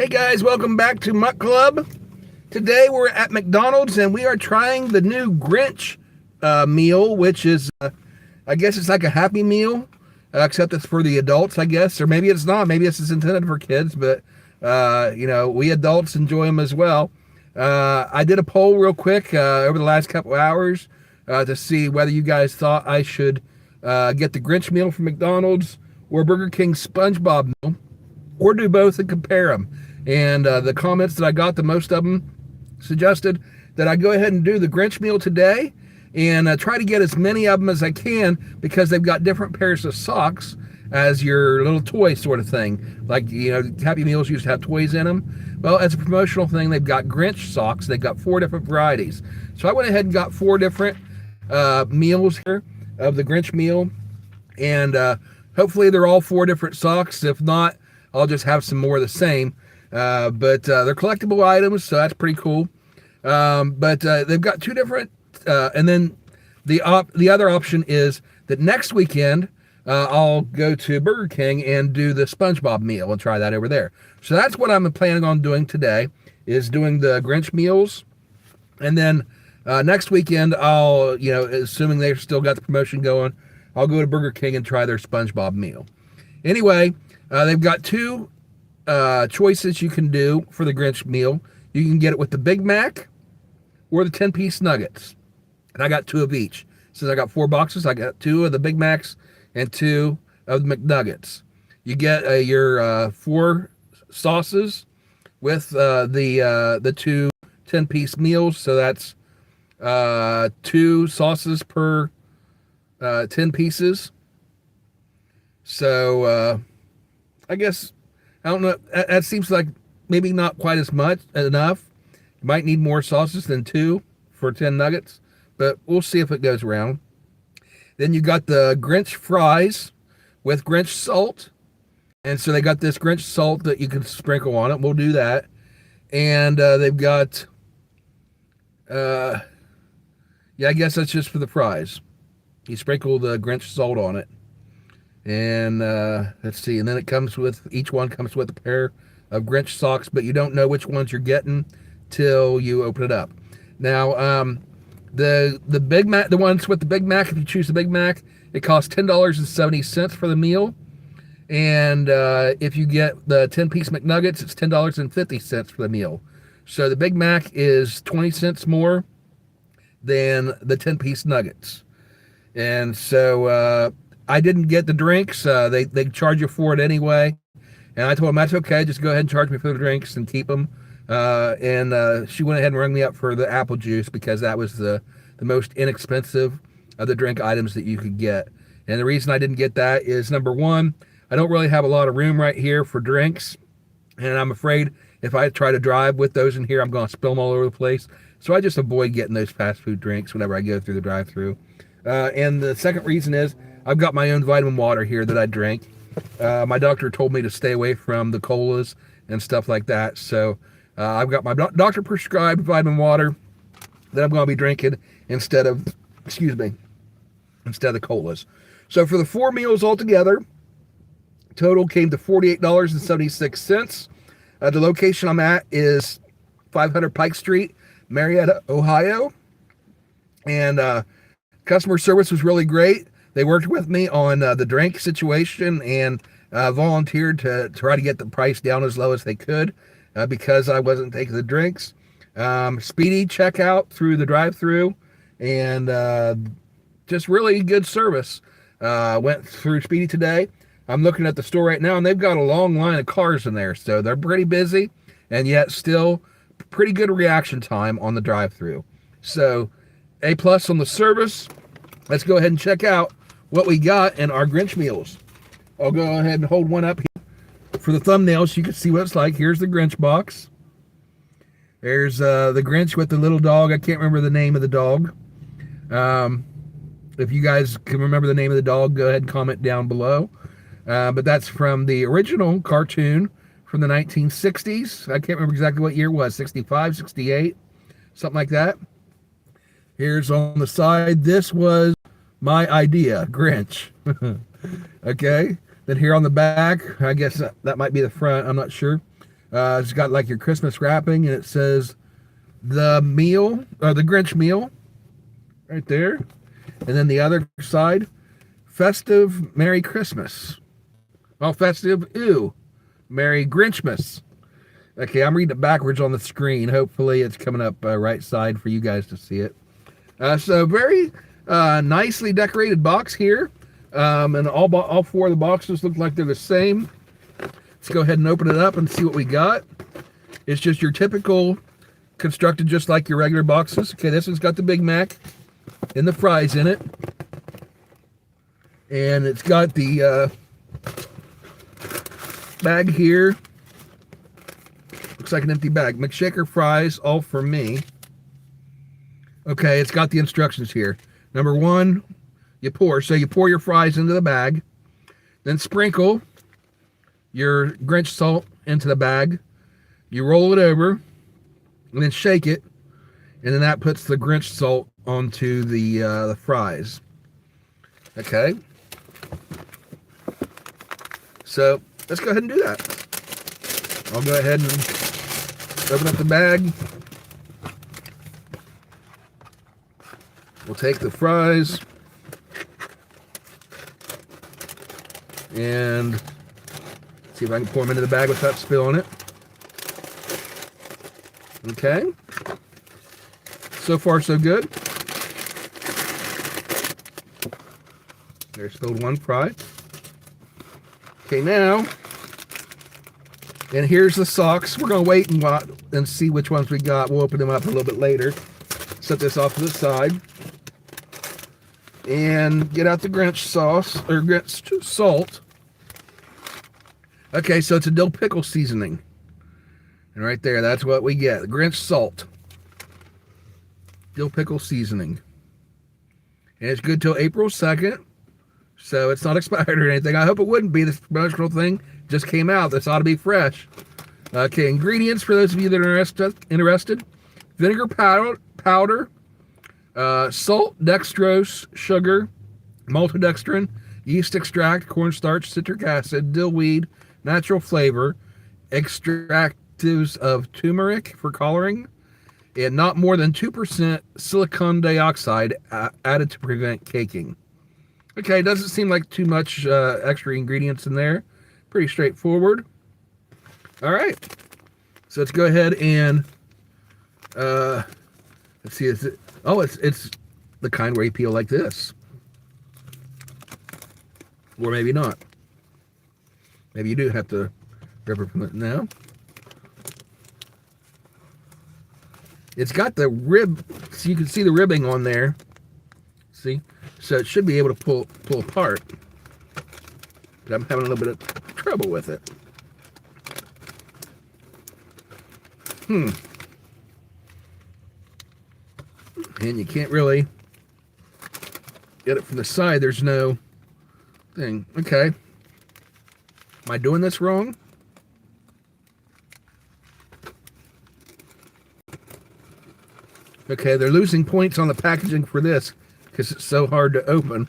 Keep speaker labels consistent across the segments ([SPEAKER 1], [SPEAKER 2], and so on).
[SPEAKER 1] Hey guys, welcome back to Muck Club. Today we're at McDonald's and we are trying the new Grinch meal, which is, I guess it's like a Happy Meal, except it's for the adults, I guess. Or maybe it's not. Maybe this is intended for kids, but, we adults enjoy them as well. I did a poll real quick over the last couple hours to see whether you guys thought I should get the Grinch meal from McDonald's or Burger King SpongeBob meal, or do both and compare them. And the comments that I got, the most of them suggested that I go ahead and do the Grinch meal today and try to get as many of them as I can, because they've got different pairs of socks as your little toy sort of thing. Like, Happy Meals used to have toys in them. Well, as a promotional thing, they've got Grinch socks. They've got 4 different varieties. So I went ahead and got 4 different meals here of the Grinch meal. And hopefully they're all 4 different socks. If not, I'll just have some more of the same. But they're collectible items, so that's pretty cool. But they've got 2 different, and then the other option is that next weekend I'll go to Burger King and do the SpongeBob meal and try that over there. So that's what I'm planning on doing today, is doing the Grinch meals. And then next weekend I'll, assuming they've still got the promotion going, I'll go to Burger King and try their SpongeBob meal. Anyway, they've got 2 choices you can do for the Grinch meal. You can get it with the Big Mac or the 10-piece nuggets. And I got 2 of each. Since I got 4 boxes, I got 2 of the Big Macs and 2 of the McNuggets. You get your 4 sauces with the 2 10-piece meals. So that's 2 sauces per 10 pieces. So I guess, I don't know, that seems like maybe not quite enough. You might need more sauces than 2 for 10 nuggets, but we'll see if it goes around. Then you got the Grinch fries with Grinch salt. And so they got this Grinch salt that you can sprinkle on it. We'll do that. And they've got, I guess that's just for the fries. You sprinkle the Grinch salt on it. And let's see, and then each one comes with a pair of Grinch socks, but you don't know which ones you're getting till you open it up. Now, the Big Mac, the ones with the Big Mac, if you choose the Big Mac, it costs $10.70 for the meal. And if you get the 10-piece McNuggets, it's $10.50 for the meal. So the Big Mac is 20 cents more than the 10-piece nuggets. And so I didn't get the drinks. They charge you for it anyway. And I told them, that's okay. Just go ahead and charge me for the drinks and keep them. And she went ahead and rung me up for the apple juice, because that was the most inexpensive of the drink items that you could get. And the reason I didn't get that is, number one, I don't really have a lot of room right here for drinks. And I'm afraid if I try to drive with those in here, I'm going to spill them all over the place. So I just avoid getting those fast food drinks whenever I go through the drive-thru. And the second reason is, I've got my own vitamin water here that I drink. My doctor told me to stay away from the colas and stuff like that. So I've got my doctor prescribed vitamin water that I'm going to be drinking instead of the colas. So for the 4 meals altogether, total came to $48.76. The location I'm at is 500 Pike Street, Marietta, Ohio. And customer service was really great. They worked with me on the drink situation and volunteered to try to get the price down as low as they could because I wasn't taking the drinks. Speedy checkout through the drive-thru, and just really good service. Went through Speedy today. I'm looking at the store right now, and they've got a long line of cars in there, so they're pretty busy, and yet still pretty good reaction time on the drive-thru. So A+ on the service. Let's go ahead and check out what we got in our Grinch meals. I'll go ahead and hold one up here for the thumbnail so you can see what it's like. Here's the Grinch box. There's the Grinch with the little dog. I can't remember the name of the dog. If you guys can remember the name of the dog, go ahead and comment down below. But that's from the original cartoon from the 1960s. I can't remember exactly what year it was, 65, 68, something like that. Here's on the side, this was my idea, Grinch. Okay, then here on the back, I guess that might be the front, I'm not sure. It's got like your Christmas wrapping, and it says the meal, or the Grinch meal, right there. And then the other side, festive Merry Christmas. Well, festive, ew. Merry Grinchmas. Okay, I'm reading it backwards on the screen. Hopefully it's coming up right side for you guys to see it. So very nicely decorated box here. And all four of the boxes look like they're the same. Let's go ahead and open it up and see what we got. It's just your typical, constructed just like your regular boxes. Okay, this one's got the Big Mac and the fries in it. And it's got the bag here. Looks like an empty bag. McShaker fries, all for me. Okay, it's got the instructions here. Number one, you pour. So you pour your fries into the bag. Then sprinkle your Grinch salt into the bag. You roll it over. And then shake it. And then that puts the Grinch salt onto the fries. Okay. So let's go ahead and do that. I'll go ahead and open up the bag. We'll take the fries and see if I can pour them into the bag without spilling it. Okay. So far, so good. There's spilled one fry. Okay, now, and here's the socks. We're going to wait and see which ones we got. We'll open them up a little bit later. Set this off to the side. And get out the Grinch sauce, or Grinch salt. Okay, so it's a dill pickle seasoning. And right there, that's what we get. The Grinch salt. Dill pickle seasoning. And it's good till April 2nd. So it's not expired or anything. I hope it wouldn't be. This promotional thing just came out. This ought to be fresh. Okay, ingredients for those of you that are interested. Vinegar powder, salt, dextrose, sugar, maltodextrin, yeast extract, cornstarch, citric acid, dill weed, natural flavor, extractives of turmeric for coloring, and not more than 2% silicon dioxide added to prevent caking. Okay, doesn't seem like too much extra ingredients in there. Pretty straightforward. All right, so let's go ahead and let's see. Is it? Oh, it's the kind where you peel like this, or maybe not. Maybe you do have to rip it from it now. It's got the rib, so you can see the ribbing on there. See? So it should be able to pull apart. But I'm having a little bit of trouble with it. And you can't really get it from the side. There's no thing. Okay. Am I doing this wrong? Okay, they're losing points on the packaging for this because it's so hard to open.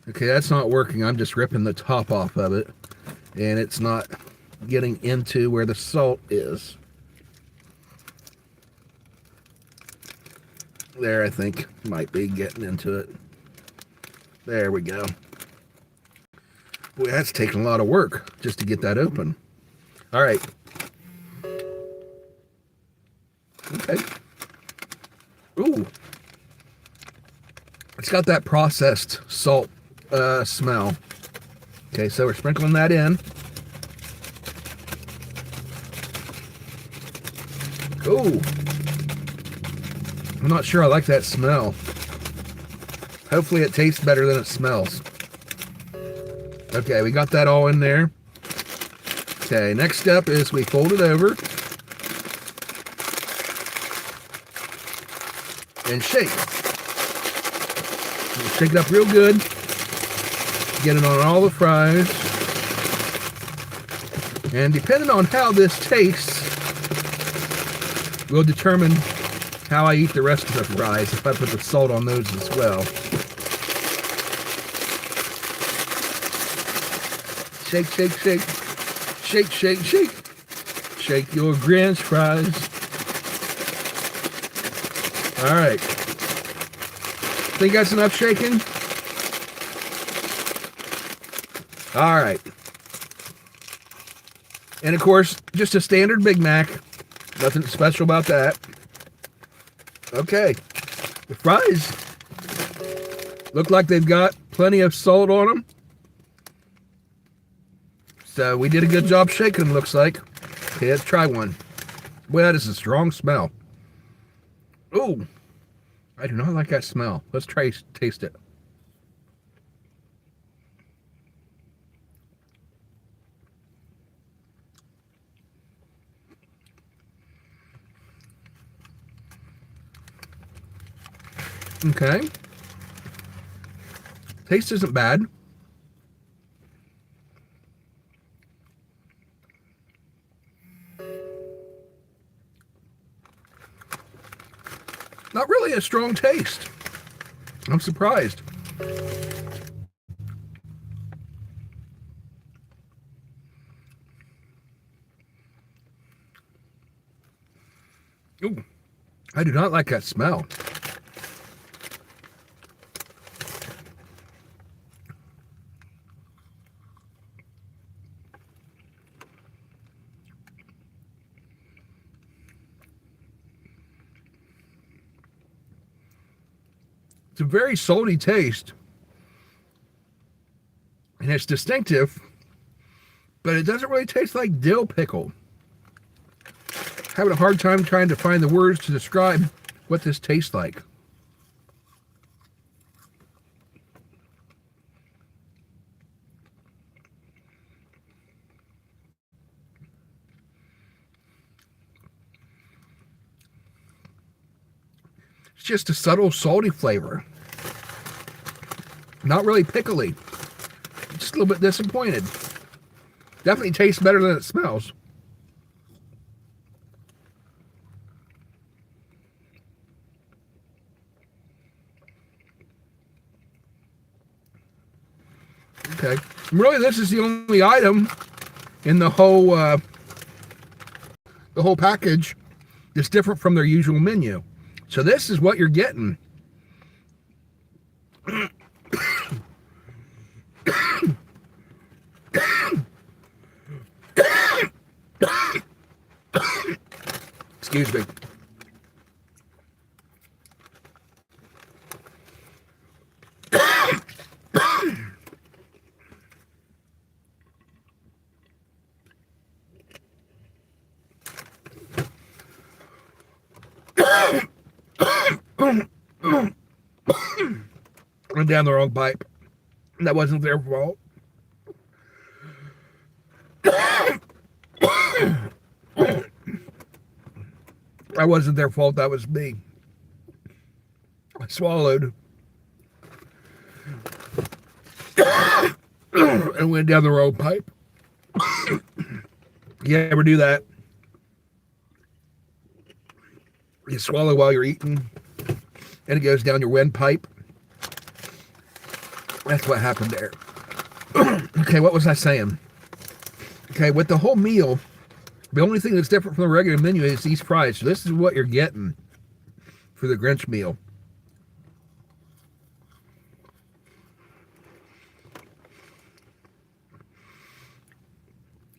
[SPEAKER 1] Okay, that's not working. I'm just ripping the top off of it, and it's not getting into where the salt is. There, I think, might be getting into it. There we go. Boy, that's taking a lot of work just to get that open. All right. Okay. Ooh. It's got that processed salt smell. Okay, so we're sprinkling that in. Ooh. I'm not sure I like that smell. Hopefully it tastes better than it smells. Okay, we got that all in there. Okay, next step is we fold it over and shake. We'll shake it up real good. Get it on all the fries. And depending on how this tastes, will determine how I eat the rest of the fries, if I put the salt on those as well. Shake, shake, shake. Shake, shake, shake. Shake your Grinch fries. All right. Think that's enough shaking? All right. And of course, just a standard Big Mac. Nothing special about that. Okay. The fries look like they've got plenty of salt on them. So we did a good job shaking them, looks like. Okay, let's try one. Boy, that is a strong smell. Ooh, I do not like that smell. Let's try taste it. Okay. Taste isn't bad. Not really a strong taste. I'm surprised. Ooh, I do not like that smell. It's a very salty taste, and it's distinctive, but it doesn't really taste like dill pickle. Having a hard time trying to find the words to describe what this tastes like. It's just a subtle salty flavor. Not really pickly. Just a little bit disappointed. Definitely tastes better than it smells. Okay. Really, this is the only item in the whole package that's different from their usual menu. So this is what you're getting. Excuse me. Went down the wrong pipe. That wasn't their fault. That wasn't their fault. That was me. I swallowed and went down the wrong pipe. You ever do that? You swallow while you're eating, and it goes down your windpipe. That's what happened there. Okay, what was I saying? Okay, with the whole meal, the only thing that's different from the regular menu is these fries. So this is what you're getting for the Grinch meal.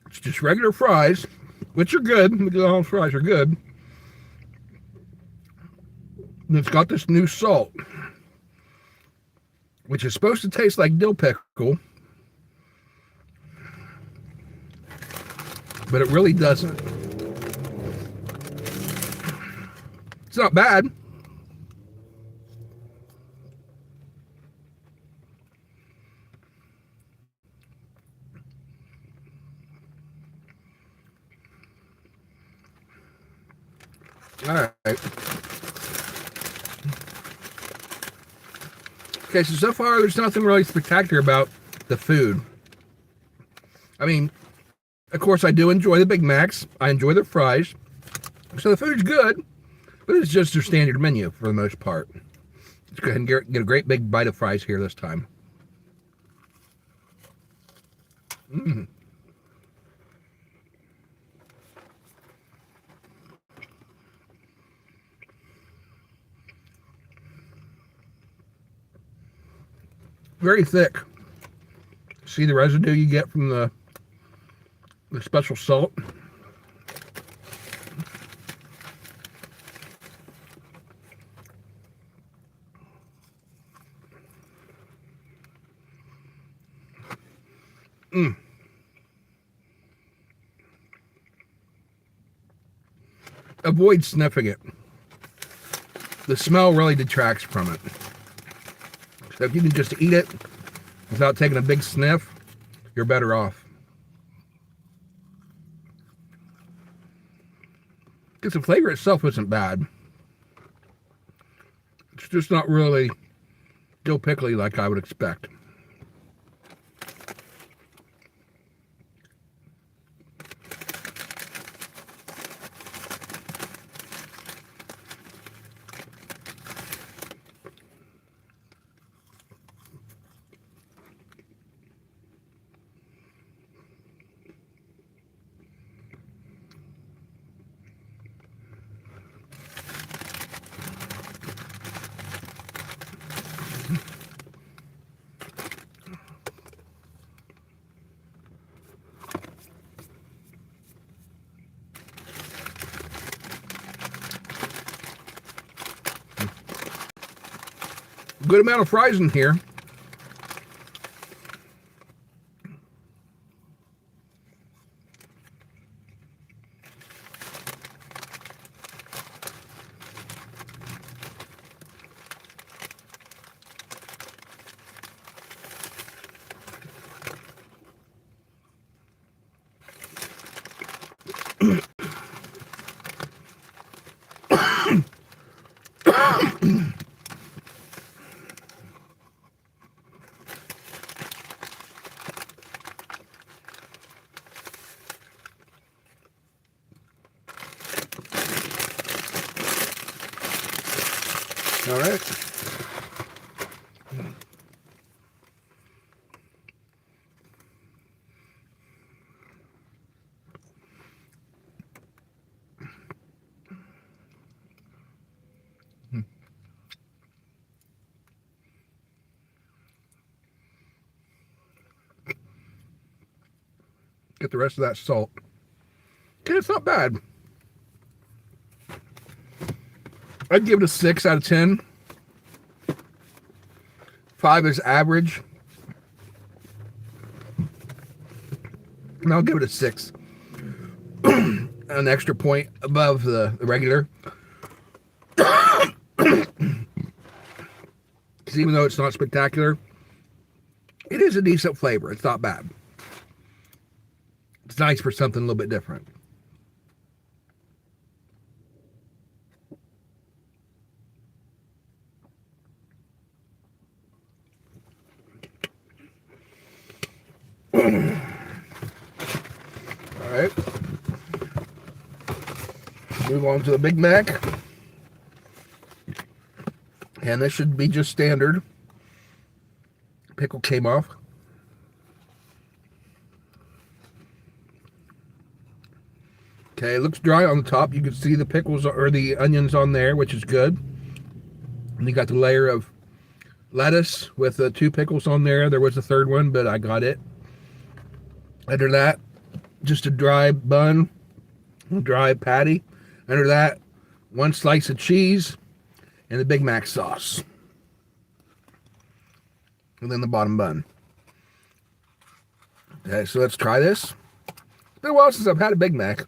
[SPEAKER 1] It's just regular fries, which are good. McDonald's fries are good. And it's got this new salt, which is supposed to taste like dill pickle, but it really doesn't. It's not bad. All right. Okay, so far there's nothing really spectacular about the food. I mean, of course I do enjoy the Big Macs. I enjoy their fries. So the food's good, but it's just their standard menu for the most part. Let's go ahead and get a great big bite of fries here this time. Very thick. See the residue you get from the special salt? Avoid sniffing it. The smell really detracts from it. So if you can just eat it without taking a big sniff, you're better off. Because the flavor itself isn't bad. It's just not really dill pickly like I would expect. Good amount of fries in here. All right. Get the rest of that salt. Okay, it's not bad. I'd give it a 6 out of 10. 5 is average. And I'll give it a 6. An extra point above the regular. Because even though it's not spectacular, it is a decent flavor. It's not bad. It's nice for something a little bit different. All right. Move on to the Big Mac. And this should be just standard. Pickle came off. Okay, it looks dry on the top. You can see the pickles or the onions on there, which is good. And you got the layer of lettuce with 2 pickles on there. There was a third one, but I got it. Under that, just a dry bun, dry patty. Under that, 1 slice of cheese and the Big Mac sauce. And then the bottom bun. Okay, so let's try this. It's been a while since I've had a Big Mac.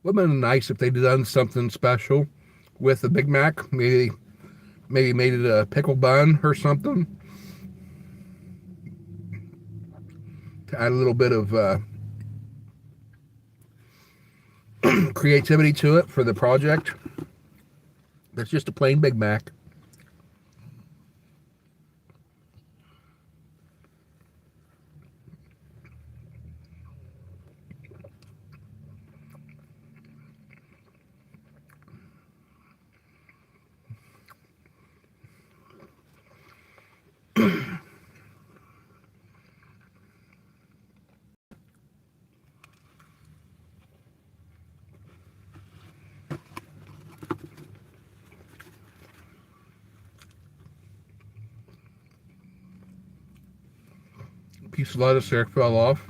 [SPEAKER 1] Would have been nice if they'd done something special with the Big Mac. Maybe made it a pickle bun or something. To add a little bit of creativity to it for the project. That's just a plain Big Mac. Piece of lettuce there fell off.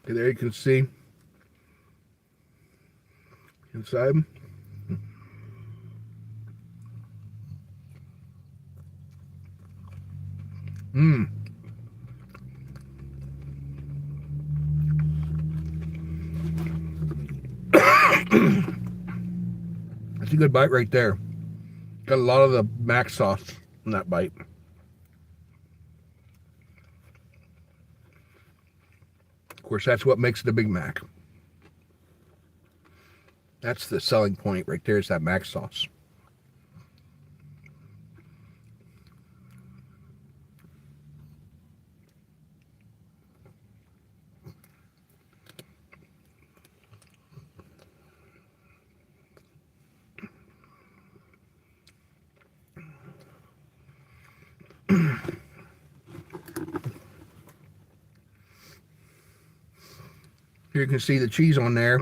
[SPEAKER 1] Okay, there you can see inside. That's a good bite right there. Got a lot of the mac sauce in that bite. Of course, that's what makes it a Big Mac. That's the selling point right there, is that mac sauce. Here you can see the cheese on there.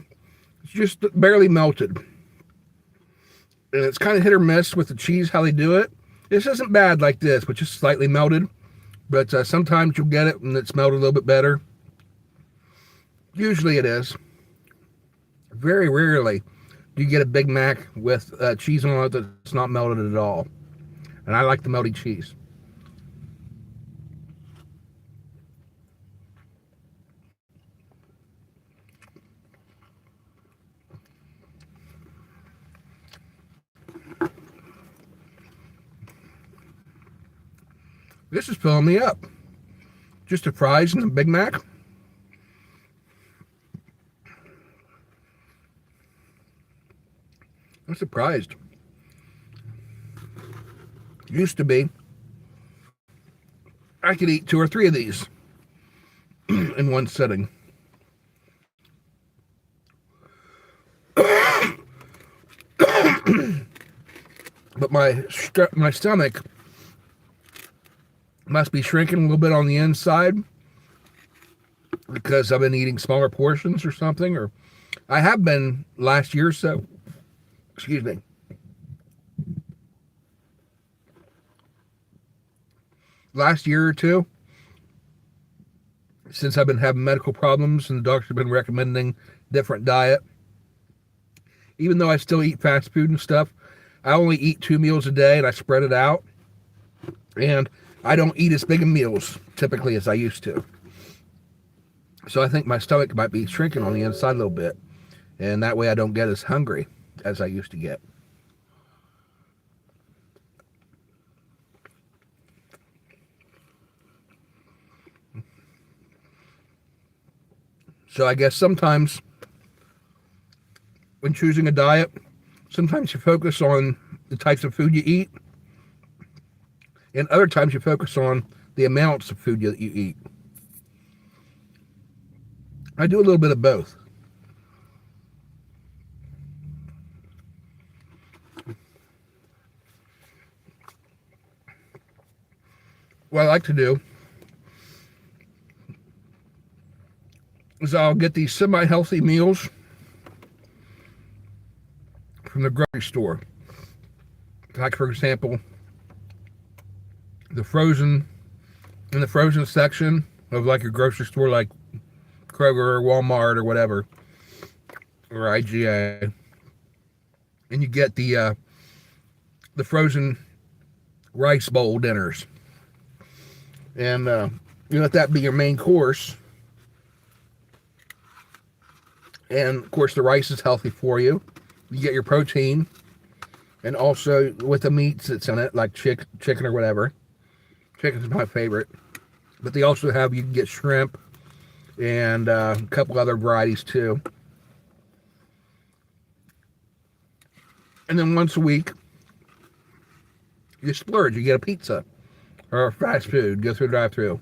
[SPEAKER 1] It's just barely melted. And it's kind of hit or miss with the cheese, how they do it. This isn't bad like this, but just slightly melted. But sometimes you'll get it and it's melted a little bit better. Usually it is. Very rarely do you get a Big Mac with cheese on it that's not melted at all. And I like the melty cheese. This is filling me up. Just the fries and the Big Mac. I'm surprised. Used to be, I could eat 2 or 3 of these in one sitting. But my stomach must be shrinking a little bit on the inside because I've been eating smaller portions or something, or I have been last year or so. Excuse me. Last year or two, since I've been having medical problems and the doctor's been recommending different diet, even though I still eat fast food and stuff, I only eat 2 meals a day and I spread it out. And I don't eat as big of meals typically as I used to. So I think my stomach might be shrinking on the inside a little bit. And that way I don't get as hungry as I used to get. So I guess sometimes when choosing a diet, sometimes you focus on the types of food you eat. And other times you focus on the amounts of food that you eat. I do a little bit of both. What I like to do is I'll get these semi-healthy meals from the grocery store. Like, for example, the frozen section of like a grocery store like Kroger or Walmart or whatever, or IGA, and you get the frozen rice bowl dinners, and you let that be your main course. And of course the rice is healthy for you. You get your protein, And also with the meats that's in it, like chicken or whatever. Chicken's my favorite. But they also have, you can get shrimp and a couple other varieties too. And then once a week, you splurge. You get a pizza or fast food. Go through the drive-thru.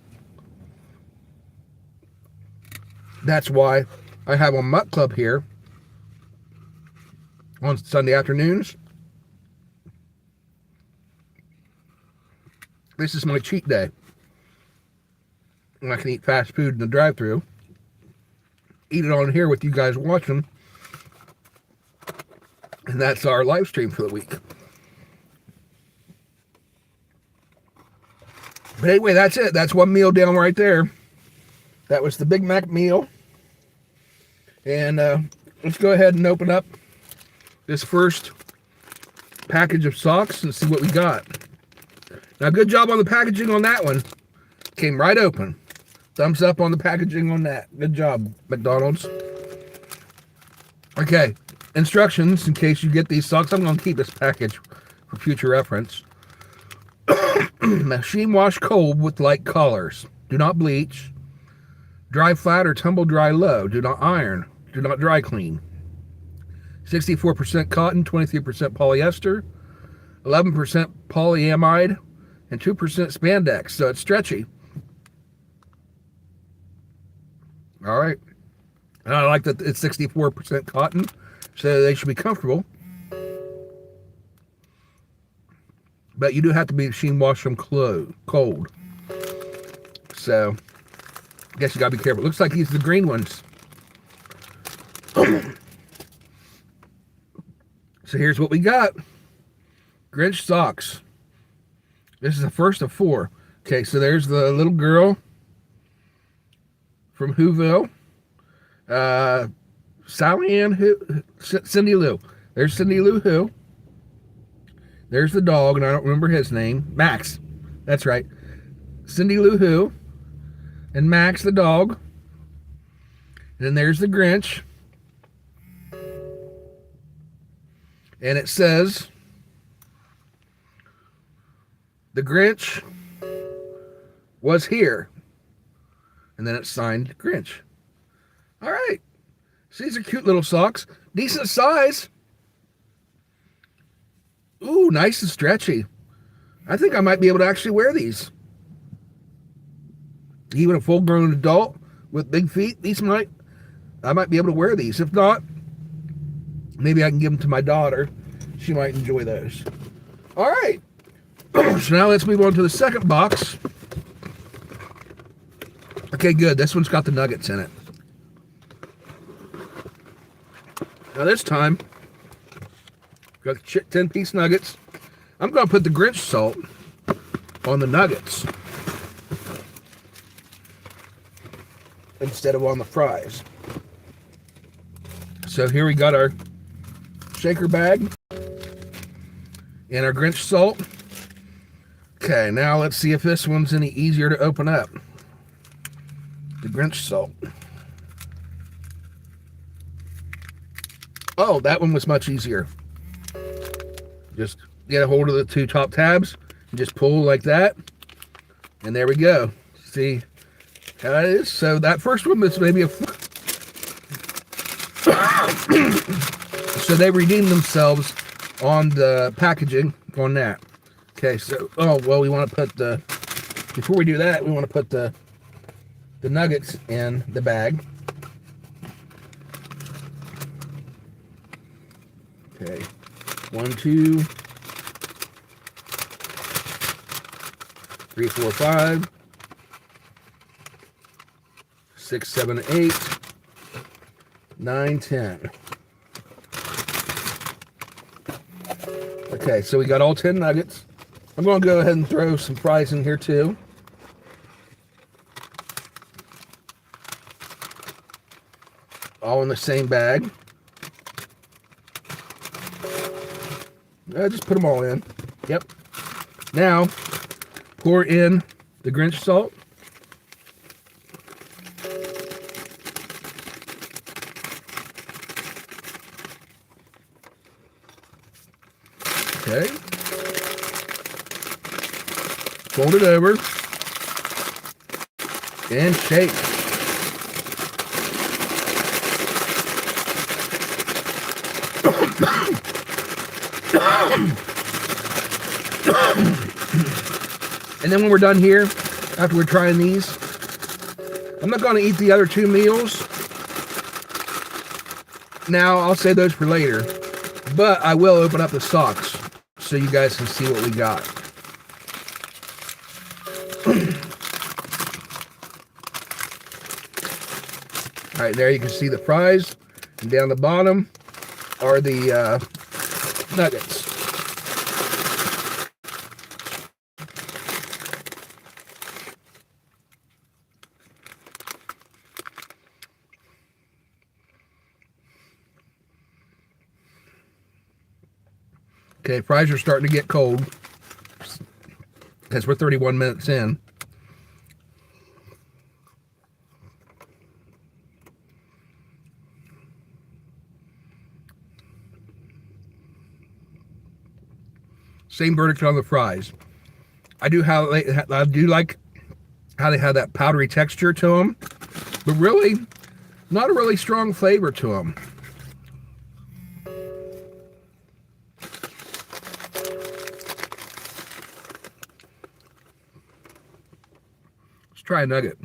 [SPEAKER 1] That's why I have a Mutt Club here on Sunday afternoons. This is my cheat day. And I can eat fast food in the drive-thru. Eat it on here with you guys watching. And that's our live stream for the week. But anyway, that's it. That's one meal down right there. That was the Big Mac meal. And let's go ahead and open up this first package of socks and see what we got. Now, good job on the packaging on that one. Came right open. Thumbs up on the packaging on that. Good job, McDonald's. Okay, instructions in case you get these socks. I'm going to keep this package for future reference. Machine wash cold with light colors. Do not bleach. Dry flat or tumble dry low. Do not iron. Do not dry clean. 64% cotton, 23% polyester, 11% polyamide, and 2% spandex. So it's stretchy. All right. And I like that it's 64% cotton, so they should be comfortable. But you do have to be machine wash them cold. So I guess you gotta be careful. It looks like these are the green ones. So here's what we got. Grinch socks. This is the first of 4. Okay, so there's the little girl from Whoville. Sally Ann Cindy Lou. There's Cindy Lou Who. There's the dog, and I don't remember his name. Max. That's right. Cindy Lou Who. And Max the dog. And then there's the Grinch. And it says, the Grinch was here. And then it's signed Grinch. All right. So these are cute little socks. Decent size. Ooh, nice and stretchy. I think I might be able to actually wear these. Even a full-grown adult with big feet, I might be able to wear these. If not, maybe I can give them to my daughter. She might enjoy those. All right. So now let's move on to the second box. Okay, good. This one's got the nuggets in it. Now this time, got the 10-piece nuggets. I'm going to put the Grinch salt on the nuggets instead of on the fries. So here we got our shaker bag and our Grinch salt. Okay, now let's see if this one's any easier to open up. The Grinch salt. Oh, that one was much easier. Just get a hold of the 2 top tabs and just pull like that. And there we go. See how it is? So that first one was maybe a... So they redeemed themselves on the packaging on that. Okay, so, oh, well, we want to put the... Before we do that, we want to put the nuggets in the bag. Okay, 1, 2, 3, 4, 5, 6, 7, 8, 9, 10. Okay, so we got all 10 nuggets. I'm going to go ahead and throw some fries in here too. All in the same bag. Just put them all in. Yep. Now, pour in the Grinch salt. Okay. Fold it over and shake. And then when we're done here, after we're trying these, I'm not going to eat the other two meals. Now, I'll save those for later. But I will open up the socks so you guys can see what we got. All right, there you can see the fries. And down the bottom are the nuggets. Okay, fries are starting to get cold because we're 31 minutes in. Same verdict on the fries. I do like how they have that powdery texture to them, but really not a really strong flavor to them. Let's try a nugget.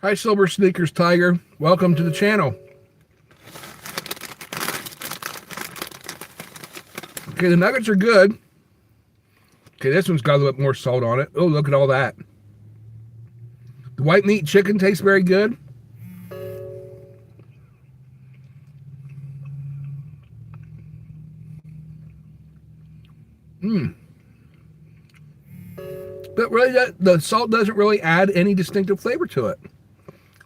[SPEAKER 1] Hi, Silver Sneakers Tiger. Welcome to the channel. Okay, the nuggets are good. Okay, this one's got a little bit more salt on it. Oh, look at all that. The white meat chicken tastes very good. But really, the salt doesn't really add any distinctive flavor to it.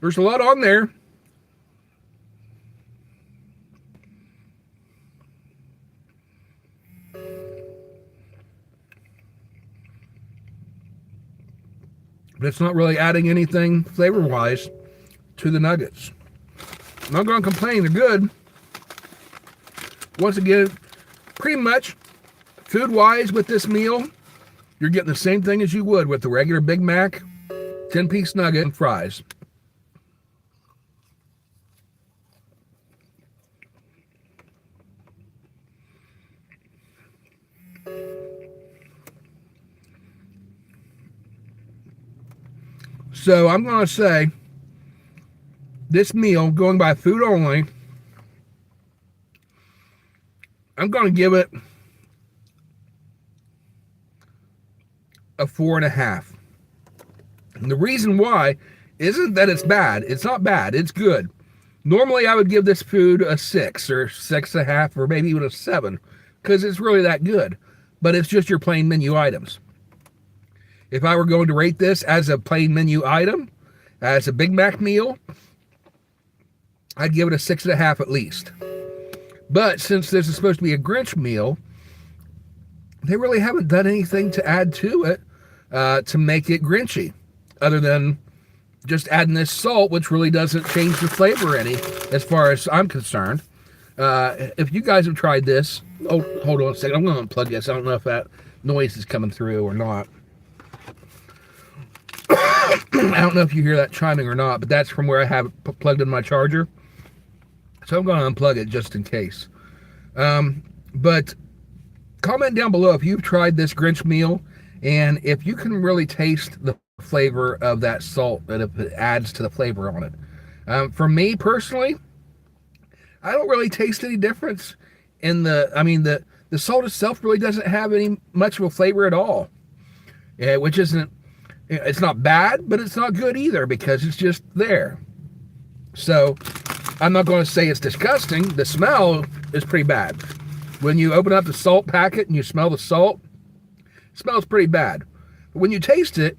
[SPEAKER 1] There's a lot on there. But it's not really adding anything flavor-wise to the nuggets. I'm not going to complain. They're good. Once again, pretty much food-wise with this meal, you're getting the same thing as you would with the regular Big Mac, 10-piece nugget, and fries. So I'm going to say this meal, going by food only, I'm going to give it a 4.5. And the reason why isn't that it's bad. It's not bad. It's good. Normally I would give this food a 6 or 6.5 or maybe even a 7 because it's really that good. But it's just your plain menu items. If I were going to rate this as a plain menu item, as a Big Mac meal, I'd give it a 6.5 at least. But since this is supposed to be a Grinch meal, they really haven't done anything to add to it to make it Grinchy, other than just adding this salt, which really doesn't change the flavor any, as far as I'm concerned. If you guys have tried this, oh, hold on a second, I'm going to unplug this. I don't know if that noise is coming through or not. I don't know if you hear that chiming or not, but that's from where I have it plugged in my charger. So I'm going to unplug it just in case. But comment down below if you've tried this Grinch meal and if you can really taste the flavor of that salt and if it adds to the flavor on it. For me personally, I don't really taste any difference in the salt itself really doesn't have any much of a flavor at all. Which isn't, it's not bad, but it's not good either because it's just there. So I'm not going to say it's disgusting. The smell is pretty bad. When you open up the salt packet and you smell the salt, it smells pretty bad. But when you taste it,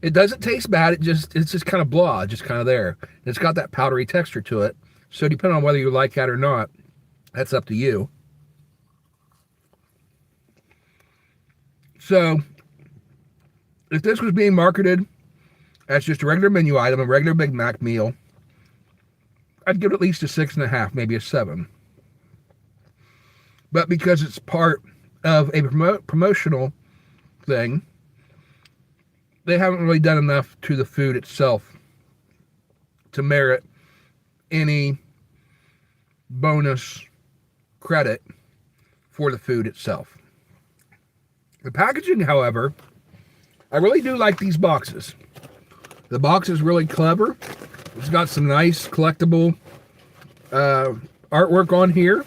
[SPEAKER 1] It doesn't taste bad. It's just kind of blah, just kind of there. And it's got that powdery texture to it. So depending on whether you like that or not, that's up to you. So if this was being marketed as just a regular menu item, a regular Big Mac meal, I'd give it at least a 6.5, maybe a 7. But because it's part of a promotional thing, they haven't really done enough to the food itself to merit any bonus credit for the food itself. The packaging, however, I really do like these boxes. The box is really clever. It's got some nice collectible artwork on here.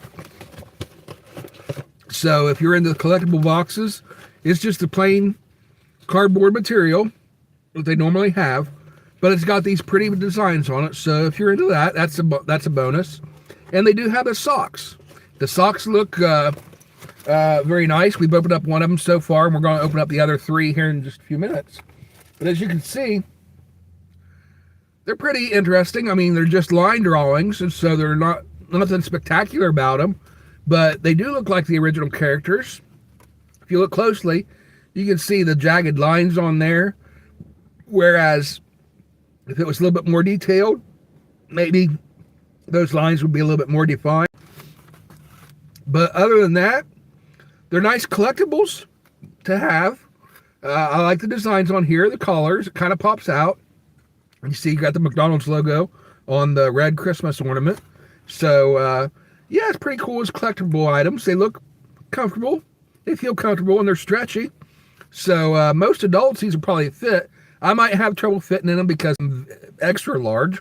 [SPEAKER 1] So if you're into the collectible boxes, it's just a plain cardboard material that they normally have, but it's got these pretty designs on it. So if you're into that, that's a bonus. And they do have the socks. The socks look very nice. We've opened up one of them so far, and we're going to open up the other 3 here in just a few minutes. But as you can see, they're pretty interesting. I mean, they're just line drawings, and so they're nothing spectacular about them, but they do look like the original characters. If you look closely, you can see the jagged lines on there, whereas if it was a little bit more detailed, maybe those lines would be a little bit more defined. But other than that, they're nice collectibles to have. I like the designs on here, the colors. It kind of pops out. You see you got the McDonald's logo on the red Christmas ornament. So, yeah, it's pretty cool as collectible items. They look comfortable. They feel comfortable, and they're stretchy. So, most adults, these will probably fit. I might have trouble fitting in them because I'm extra large,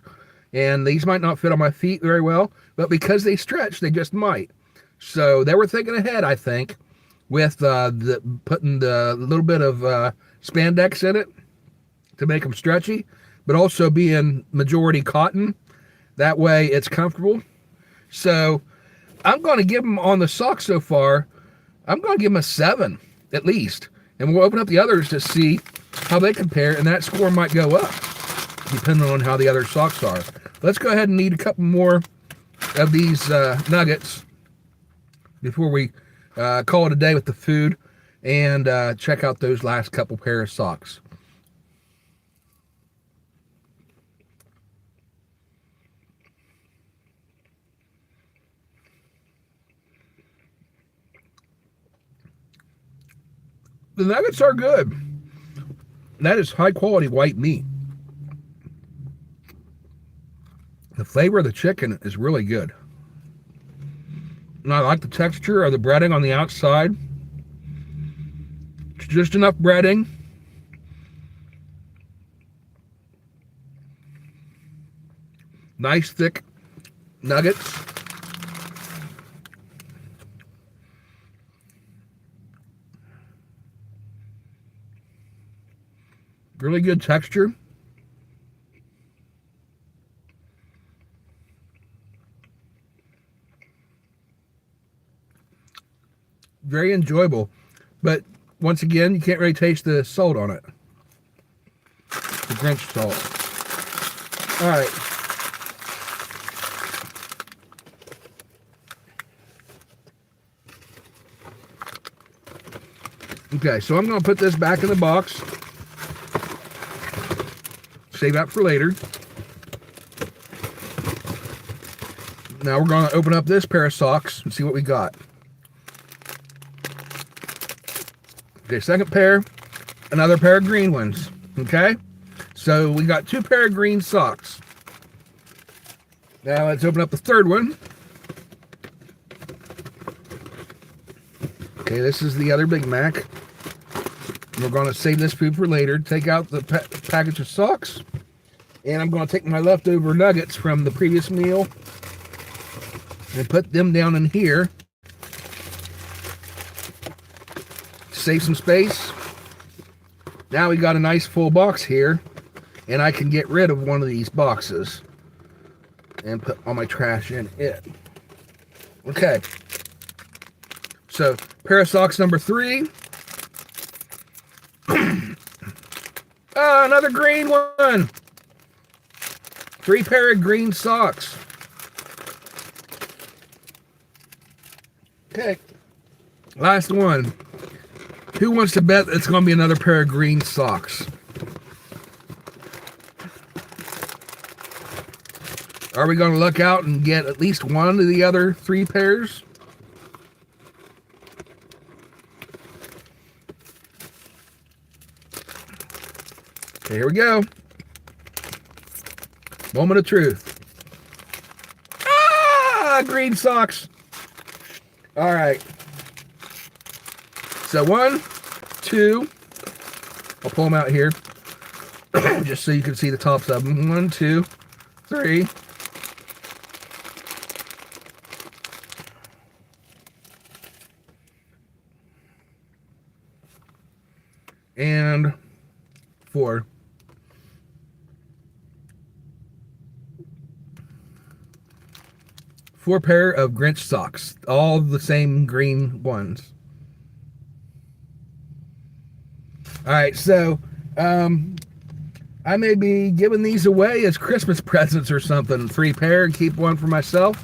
[SPEAKER 1] and these might not fit on my feet very well. But because they stretch, they just might. So, they were thinking ahead, I think, with putting the little bit of spandex in it to make them stretchy, but also being majority cotton. That way it's comfortable. So I'm going to give them, on the socks so far, I'm going to give them a 7 at least. And we'll open up the others to see how they compare, and that score might go up depending on how the other socks are. Let's go ahead and eat a couple more of these nuggets before we call it a day with the food and check out those last couple pair of socks. The nuggets are good. That is high quality white meat. The flavor of the chicken is really good. And I like the texture of the breading on the outside. It's just enough breading. Nice thick nuggets. Really good texture. Very enjoyable. But once again, you can't really taste the salt on it. The Grinch salt. All right. Okay, so I'm going to put this back in the box. Save that for later. Now we're going to open up this pair of socks and see what we got. Okay, second pair, another pair of green ones. Okay, so we got 2 pair of green socks. Now let's open up the third one. Okay, this is the other Big Mac. We're going to save this food for later. Take out the package of socks. And I'm going to take my leftover nuggets from the previous meal and put them down in here. Save some space. Now we got a nice full box here. And I can get rid of one of these boxes and put all my trash in it. Okay. So, pair of socks number 3. Another green one. 3 pair of green socks. Okay. Last one. Who wants to bet it's going to be another pair of green socks? Are we going to look out and get at least one of the other 3 pairs? Okay, here we go. Moment of truth. Green socks. All right. So 1, 2. I'll pull them out here just so you can see the tops of them. 1, 2, 3. And 4. 4 pair of Grinch socks, all the same green ones. All right, so I may be giving these away as Christmas presents or something. 3 pair and keep 1 for myself.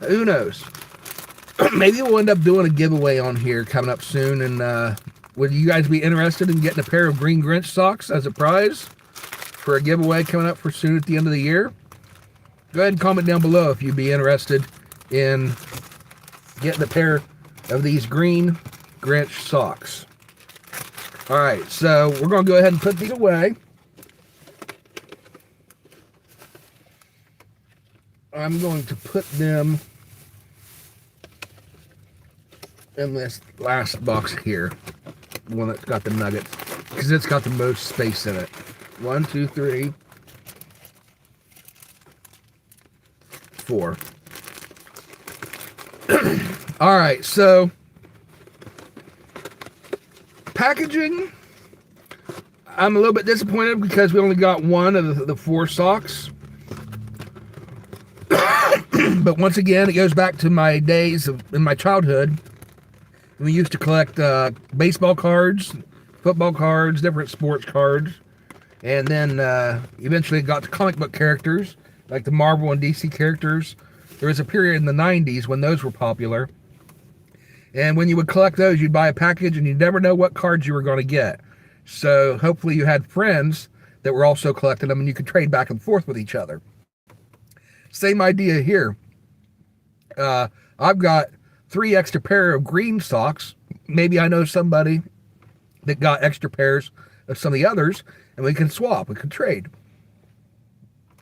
[SPEAKER 1] Who knows? Maybe we'll end up doing a giveaway on here coming up soon. And would you guys be interested in getting a pair of green Grinch socks as a prize for a giveaway coming up for soon at the end of the year? Go ahead and comment down below if you'd be interested in getting a pair of these green Grinch socks. All right, so we're going to go ahead and put these away. I'm going to put them in this last box here, the one that's got the nuggets, because it's got the most space in it. 1, 2, 3, 4. All right, so packaging, I'm a little bit disappointed because we only got 1 of the 4 socks. But once again, it goes back to my days in my childhood. We used to collect baseball cards, football cards, different sports cards. And then eventually got to comic book characters, like the Marvel and DC characters. There was a period in the 90s when those were popular. And when you would collect those, you'd buy a package and you'd never know what cards you were going to get. So hopefully you had friends that were also collecting them and you could trade back and forth with each other. Same idea here. I've got 3 extra pair of green socks. Maybe I know somebody that got extra pairs of some of the others, and we can swap, we can trade.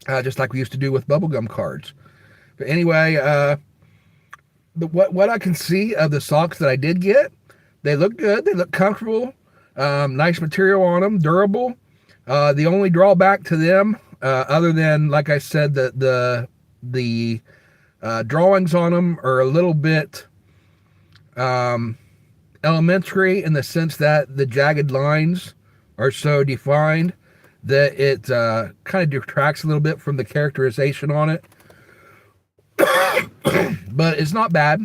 [SPEAKER 1] Just like we used to do with bubblegum cards. But anyway, what I can see of the socks that I did get, they look good, they look comfortable, nice material on them, durable. The only drawback to them, other than, like I said, the drawings on them are a little bit elementary, in the sense that the jagged lines are so defined that it kind of detracts a little bit from the characterization on it. But it's not bad.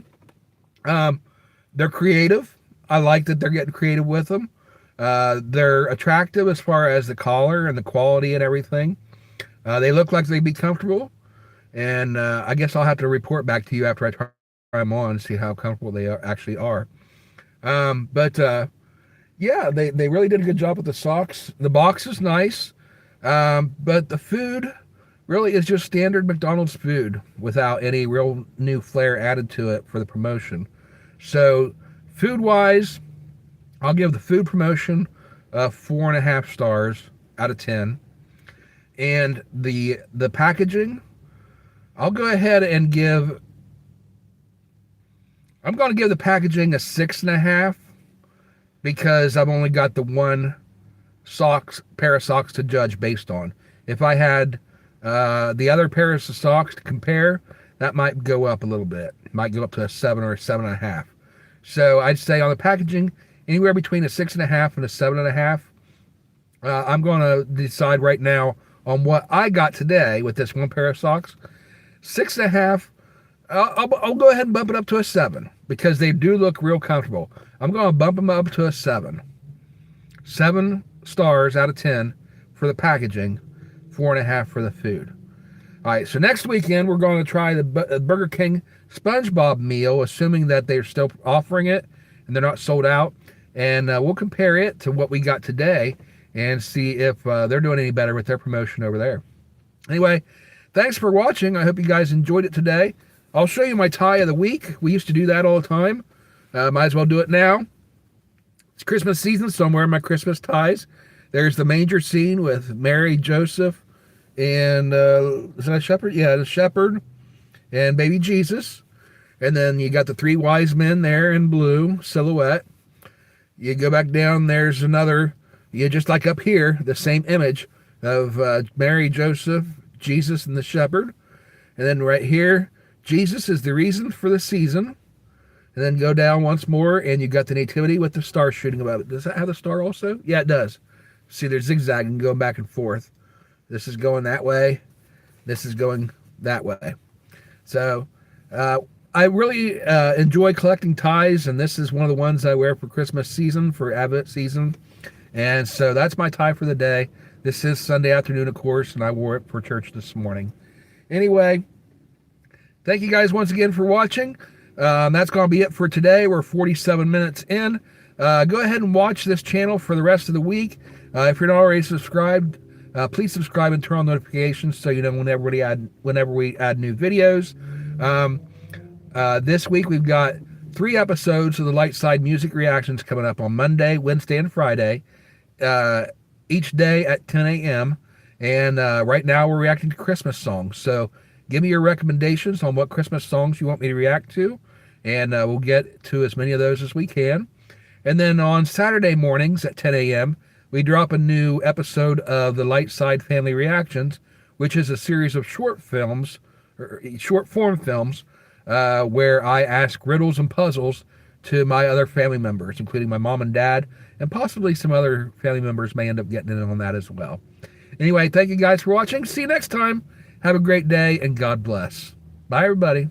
[SPEAKER 1] They're creative. I like that they're getting creative with them. They're attractive as far as the collar and the quality and everything. They look like they'd be comfortable. And I guess I'll have to report back to you after I try them on and see how comfortable they actually are. Yeah, they really did a good job with the socks. The box is nice, but the food really is just standard McDonald's food without any real new flair added to it for the promotion. So food-wise, I'll give the food promotion 4.5 stars out of 10. And the packaging, I'll go ahead and I'm going to give the packaging a 6.5, because I've only got the 1 pair of socks to judge based on. If I had the other pairs of socks to compare, that might go up a little bit. It might go up to a 7 or a 7.5. So I'd say on the packaging, anywhere between a 6.5 and a 7.5. I'm going to decide right now on what I got today with this 1 pair of socks. 6.5. I'll go ahead and bump it up to a 7, because they do look real comfortable. I'm going to bump them up to a 7. 7 stars out of 10 for the packaging, $4.50 for the food. All right, so next weekend we're going to try the Burger King SpongeBob meal, assuming that they're still offering it and they're not sold out. And we'll compare it to what we got today and see if they're doing any better with their promotion over there. Anyway, thanks for watching. I hope you guys enjoyed it today. I'll show you my tie of the week. We used to do that all the time. Might as well do it now. It's Christmas season, so I'm wearing my Christmas ties. There's the manger scene with Mary, Joseph, and is that a shepherd? Yeah, the shepherd and baby Jesus. And then you got the three wise men there in blue silhouette. You go back down, there's another, just like up here, the same image of Mary, Joseph, Jesus, and the shepherd. And then right here, Jesus is the reason for the season. And then go down once more, and you got the nativity with the star shooting above it. Does that have the star also? Yeah, it does. See, they're zigzagging, going back and forth. This is going that way. This is going that way. So, I really enjoy collecting ties, and this is one of the ones I wear for Christmas season, for Advent season. And so that's my tie for the day. This is Sunday afternoon, of course, and I wore it for church this morning. Anyway, thank you guys once again for watching. That's going to be it for today. We're 47 minutes in. Go ahead and watch this channel for the rest of the week. If you're not already subscribed, please subscribe and turn on notifications so you know whenever we add new videos. This week we've got 3 episodes of the Light Side Music Reactions coming up on Monday, Wednesday, and Friday, each day at 10 a.m. And right now we're reacting to Christmas songs. So give me your recommendations on what Christmas songs you want me to react to, and we'll get to as many of those as we can. And then on Saturday mornings at 10 a.m., we drop a new episode of the Light Side Family Reactions, which is a series of short films, or short form films, where I ask riddles and puzzles to my other family members, including my mom and dad, and possibly some other family members may end up getting in on that as well. Anyway, thank you guys for watching. See you next time. Have a great day, and God bless. Bye, everybody.